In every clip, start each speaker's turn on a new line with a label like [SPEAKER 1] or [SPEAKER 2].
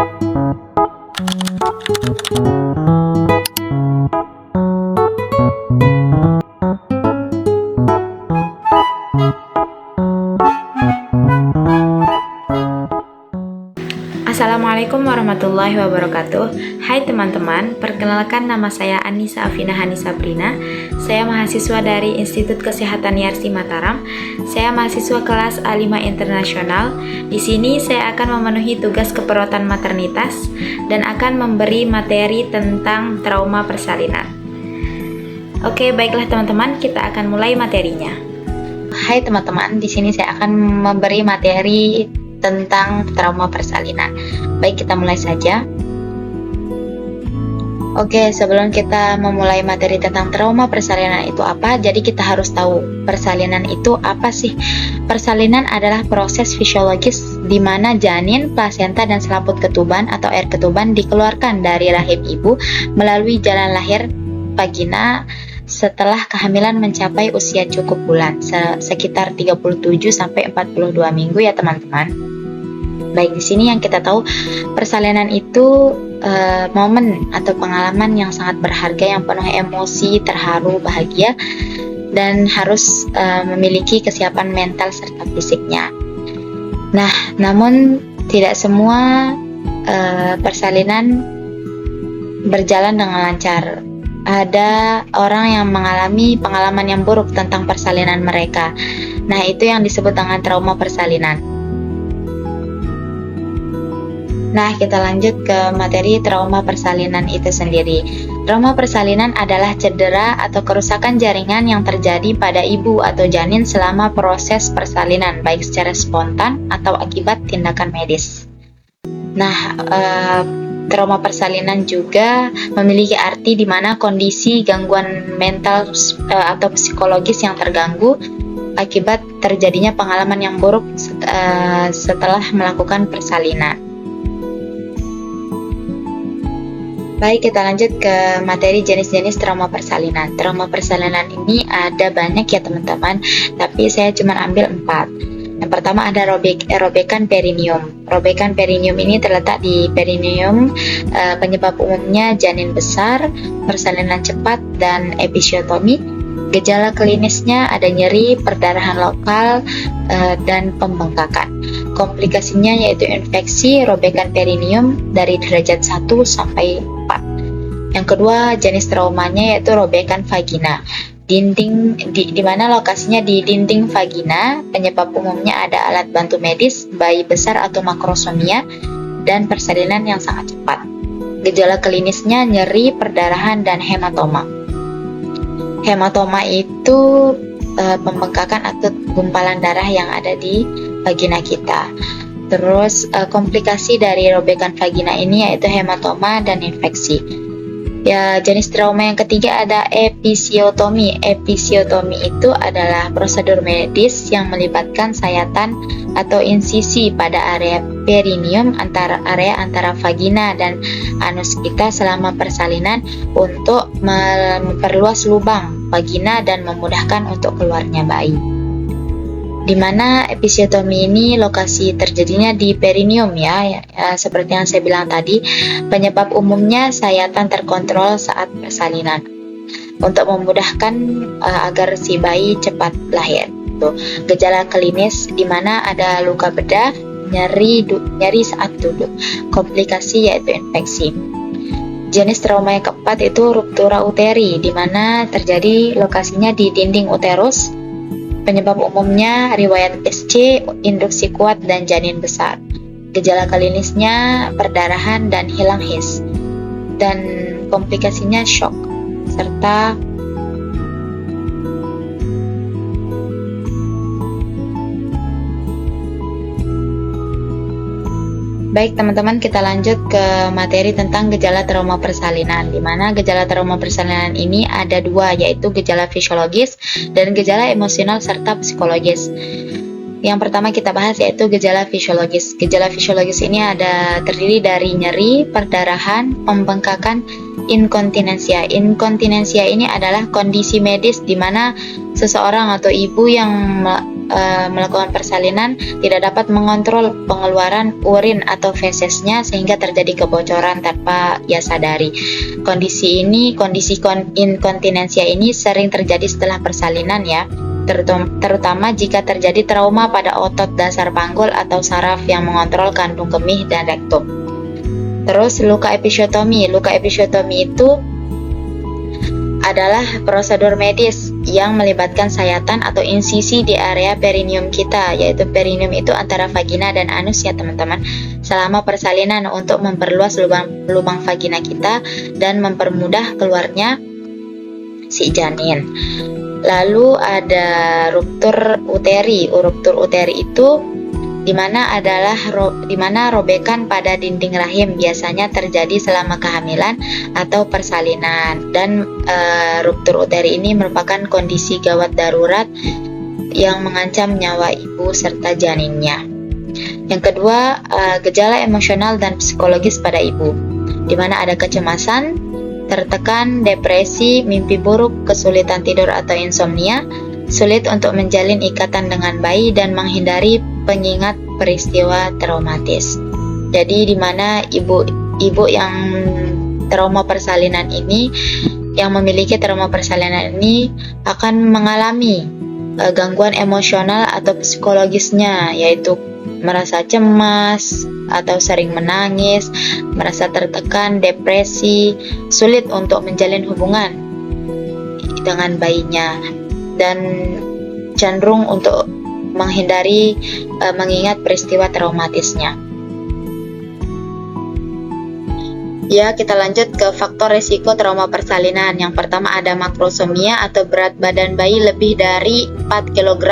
[SPEAKER 1] Assalamualaikum warahmatullahi wabarakatuh. Hai teman-teman, perkenalkan nama saya Anissa Afina Hanisabrina. Saya mahasiswa dari Institut Kesehatan Yarsi Mataram. Saya mahasiswa kelas A5 Internasional. Di sini saya akan memenuhi tugas keperawatan maternitas dan akan memberi materi tentang trauma persalinan. Oke, baiklah teman-teman, kita akan mulai materinya.
[SPEAKER 2] Hai teman-teman, di sini saya akan memberi materi tentang trauma persalinan. Baik, kita mulai saja. Oke, sebelum kita memulai materi tentang trauma persalinan itu apa, jadi kita harus tahu persalinan itu apa sih. Persalinan adalah proses fisiologis di mana janin, plasenta, dan selaput ketuban atau air ketuban dikeluarkan dari rahim ibu melalui jalan lahir vagina setelah kehamilan mencapai usia cukup bulan, sekitar 37-42 minggu ya teman-teman. Baik, di sini yang kita tahu persalinan itu momen atau pengalaman yang sangat berharga yang penuh emosi, terharu, bahagia, dan harus memiliki kesiapan mental serta fisiknya. Nah, namun tidak semua persalinan berjalan dengan lancar. Ada orang yang mengalami pengalaman yang buruk tentang persalinan mereka. Nah, itu yang disebut dengan trauma persalinan. Nah, kita lanjut ke materi trauma persalinan itu sendiri. Trauma persalinan adalah cedera atau kerusakan jaringan yang terjadi pada ibu atau janin selama proses persalinan, baik secara spontan atau akibat tindakan medis. Nah, trauma persalinan juga memiliki arti di mana kondisi gangguan mental atau psikologis yang terganggu akibat terjadinya pengalaman yang buruk setelah melakukan persalinan. Baik, kita lanjut ke materi jenis-jenis trauma persalinan. Trauma persalinan ini ada banyak ya teman-teman, tapi saya cuma ambil 4. Yang pertama ada robekan perineum. Robekan perineum ini terletak di perineum, penyebab umumnya janin besar, persalinan cepat, dan episiotomi. Gejala klinisnya ada nyeri, perdarahan lokal, dan pembengkakan. Komplikasinya yaitu infeksi robekan perineum dari derajat 1 sampai 4. Yang kedua, jenis traumanya yaitu robekan vagina. Di mana lokasinya di dinding vagina, penyebab umumnya ada alat bantu medis, bayi besar atau makrosomia, dan persalinan yang sangat cepat. Gejala klinisnya nyeri, perdarahan, dan hematoma. Hematoma itu pembengkakan atau gumpalan darah yang ada di vagina kita. Terus komplikasi dari robekan vagina ini yaitu hematoma dan infeksi. Ya, jenis trauma yang ketiga ada episiotomi. Episiotomi itu adalah prosedur medis yang melibatkan sayatan atau insisi pada area perineum antara vagina dan anus kita selama persalinan untuk memperluas lubang vagina dan memudahkan untuk keluarnya bayi. Di mana episiotomi ini lokasi terjadinya di perineum ya, seperti yang saya bilang tadi, penyebab umumnya sayatan terkontrol saat persalinan untuk memudahkan agar si bayi cepat lahir. Tuh, gejala klinis di mana ada luka bedah, nyeri saat duduk, komplikasi yaitu infeksi. Jenis trauma yang keempat itu ruptura uteri, di mana terjadi lokasinya di dinding uterus. Penyebab umumnya riwayat SC, induksi kuat, dan janin besar. Gejala klinisnya perdarahan dan hilang his. Dan komplikasinya shock serta Baik teman-teman, kita lanjut ke materi tentang gejala trauma persalinan, di mana gejala trauma persalinan ini ada 2, yaitu gejala fisiologis dan gejala emosional serta psikologis. Yang pertama kita bahas yaitu gejala fisiologis. Gejala fisiologis ini terdiri dari nyeri, perdarahan, pembengkakan, inkontinensia. Inkontinensia ini adalah kondisi medis di mana seseorang atau ibu yang melakukan persalinan tidak dapat mengontrol pengeluaran urin atau fesesnya sehingga terjadi kebocoran tanpa ia sadari. Kondisi inkontinensia ini sering terjadi setelah persalinan ya, terutama jika terjadi trauma pada otot dasar panggul atau saraf yang mengontrol kandung kemih dan rektum. Terus luka episiotomi. Luka episiotomi itu adalah prosedur medis yang melibatkan sayatan atau insisi di area perineum kita, yaitu perineum itu antara vagina dan anus ya teman-teman, selama persalinan untuk memperluas lubang vagina kita dan mempermudah keluarnya si janin. Lalu ada ruptur uteri. Ruptur uteri itu di mana robekan pada dinding rahim biasanya terjadi selama kehamilan atau persalinan, dan ruptur uteri ini merupakan kondisi gawat darurat yang mengancam nyawa ibu serta janinnya. Yang kedua, gejala emosional dan psikologis pada ibu, di mana ada kecemasan, tertekan, depresi, mimpi buruk, kesulitan tidur atau insomnia, sulit untuk menjalin ikatan dengan bayi dan menghindari pengingat peristiwa traumatis. Jadi di mana ibu yang trauma persalinan ini, yang memiliki trauma persalinan ini akan mengalami gangguan emosional atau psikologisnya, yaitu merasa cemas atau sering menangis, merasa tertekan, depresi, sulit untuk menjalin hubungan dengan bayinya, dan cenderung untuk menghindari mengingat peristiwa traumatisnya. Ya, kita lanjut ke faktor risiko trauma persalinan. Yang pertama ada makrosomia atau berat badan bayi lebih dari 4 kg.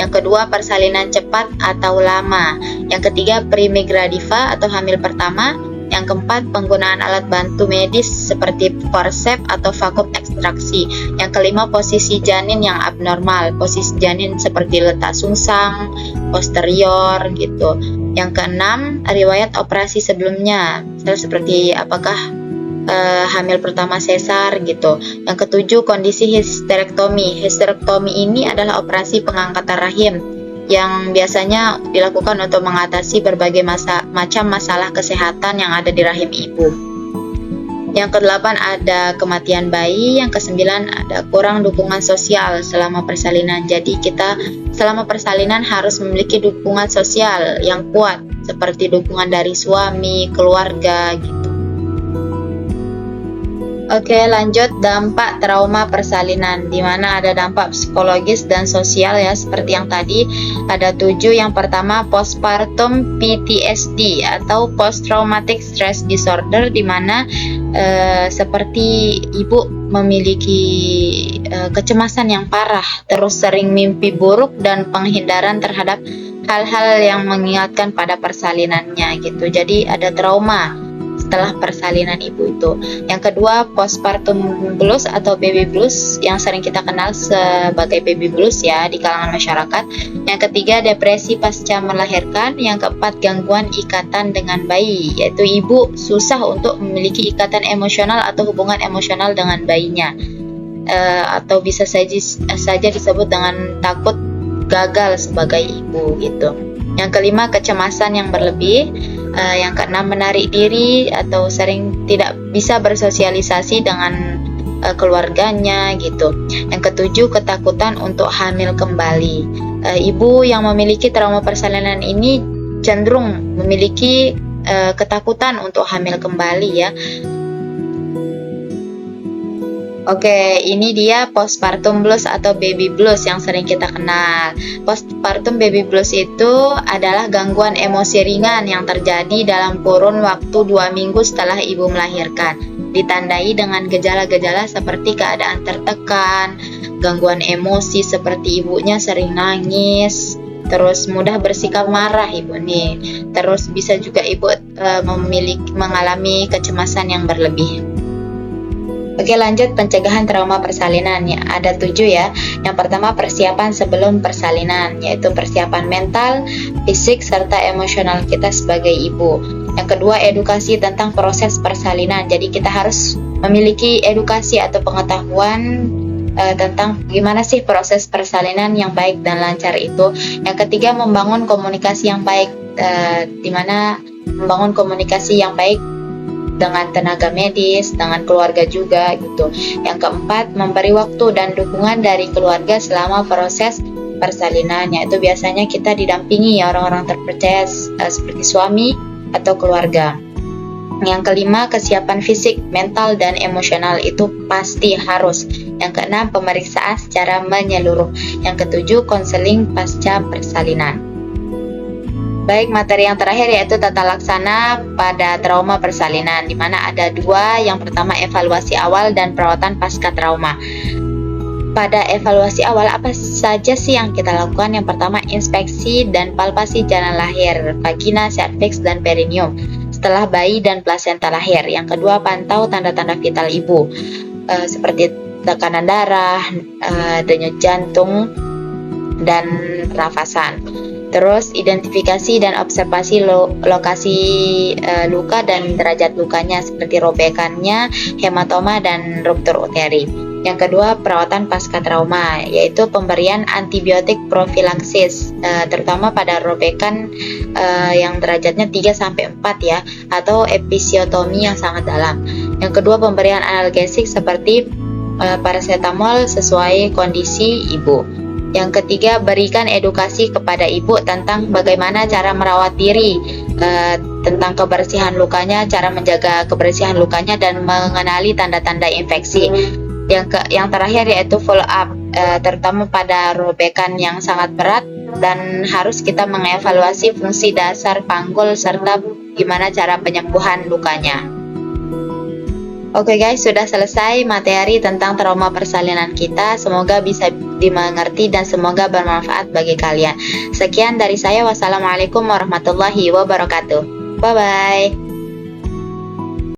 [SPEAKER 2] Yang kedua, persalinan cepat atau lama. Yang ketiga, primigradiva atau hamil pertama. Yang keempat, penggunaan alat bantu medis seperti forceps atau vakum ekstraksi. Yang kelima, posisi janin yang abnormal. Posisi janin seperti letak sungsang, posterior gitu. Yang keenam, riwayat operasi sebelumnya, seperti apakah hamil pertama sesar gitu. Yang ketujuh, kondisi histerektomi. Histerektomi ini adalah operasi pengangkatan rahim yang biasanya dilakukan untuk mengatasi berbagai macam masalah kesehatan yang ada di rahim ibu. Yang kedelapan ada kematian bayi. Yang kesembilan ada kurang dukungan sosial selama persalinan. Jadi kita selama persalinan harus memiliki dukungan sosial yang kuat, seperti dukungan dari suami, keluarga gitu. Oke, lanjut dampak trauma persalinan, di mana ada dampak psikologis dan sosial ya, seperti yang tadi ada 7. Yang pertama, postpartum PTSD atau post traumatic stress disorder, di mana seperti ibu memiliki kecemasan yang parah, terus sering mimpi buruk dan penghindaran terhadap hal-hal yang mengingatkan pada persalinannya gitu. Jadi ada trauma setelah persalinan ibu itu. Yang kedua, postpartum blues atau baby blues yang sering kita kenal sebagai baby blues ya di kalangan masyarakat. Yang ketiga, depresi pasca melahirkan. Yang keempat, gangguan ikatan dengan bayi, yaitu ibu susah untuk memiliki ikatan emosional atau hubungan emosional dengan bayinya, atau bisa saja disebut dengan takut gagal sebagai ibu gitu. Yang kelima, kecemasan yang berlebih. Yang keenam, menarik diri atau sering tidak bisa bersosialisasi dengan keluarganya gitu. Yang ketujuh, ketakutan untuk hamil kembali. Ibu yang memiliki trauma persalinan ini cenderung memiliki ketakutan untuk hamil kembali ya. Oke, ini dia postpartum blues atau baby blues yang sering kita kenal. Postpartum baby blues itu adalah gangguan emosi ringan yang terjadi dalam kurun waktu 2 minggu setelah ibu melahirkan. Ditandai dengan gejala-gejala seperti keadaan tertekan, gangguan emosi seperti ibunya sering nangis, terus mudah bersikap marah ibu nih. Terus bisa juga ibu mengalami kecemasan yang berlebih. Oke, lanjut pencegahan trauma persalinan ya. Ada 7 ya. Yang pertama, persiapan sebelum persalinan, yaitu persiapan mental, fisik, serta emosional kita sebagai ibu. Yang kedua, edukasi tentang proses persalinan. Jadi kita harus memiliki edukasi atau pengetahuan tentang gimana sih proses persalinan yang baik dan lancar itu. Yang ketiga, membangun komunikasi yang baik, di mana membangun komunikasi yang baik dengan tenaga medis, dengan keluarga juga gitu. Yang keempat, memberi waktu dan dukungan dari keluarga selama proses persalinan, yaitu biasanya kita didampingi orang-orang terpercaya seperti suami atau keluarga. Yang kelima, kesiapan fisik, mental, dan emosional itu pasti harus. Yang keenam, pemeriksaan secara menyeluruh. Yang ketujuh, konseling pasca persalinan. Baik, materi yang terakhir yaitu tata laksana pada trauma persalinan, di mana ada dua. Yang pertama, evaluasi awal dan perawatan pasca trauma. Pada evaluasi awal, apa saja sih yang kita lakukan? Yang pertama, inspeksi dan palpasi jalan lahir, vagina, cervix, dan perineum setelah bayi dan plasenta lahir. Yang kedua, pantau tanda-tanda vital ibu, seperti tekanan darah, denyut jantung, dan pernafasan. Terus, identifikasi dan observasi lokasi luka dan derajat lukanya, seperti robekannya, hematoma, dan ruptur uteri. Yang kedua, perawatan pasca trauma, yaitu pemberian antibiotik profilaksis, terutama pada robekan yang derajatnya 3-4 ya, atau episiotomi yang sangat dalam. Yang kedua, pemberian analgesik seperti paracetamol sesuai kondisi ibu. Yang ketiga, berikan edukasi kepada ibu tentang bagaimana cara merawat diri, tentang kebersihan lukanya, cara menjaga kebersihan lukanya, dan mengenali tanda-tanda infeksi. Yang terakhir yaitu follow up, terutama pada robekan yang sangat berat, dan harus kita mengevaluasi fungsi dasar panggul serta gimana cara penyembuhan lukanya. Oke guys, sudah selesai materi tentang trauma persalinan kita. Semoga bisa dimengerti dan semoga bermanfaat bagi kalian. Sekian dari saya. Wassalamualaikum warahmatullahi wabarakatuh. Bye bye.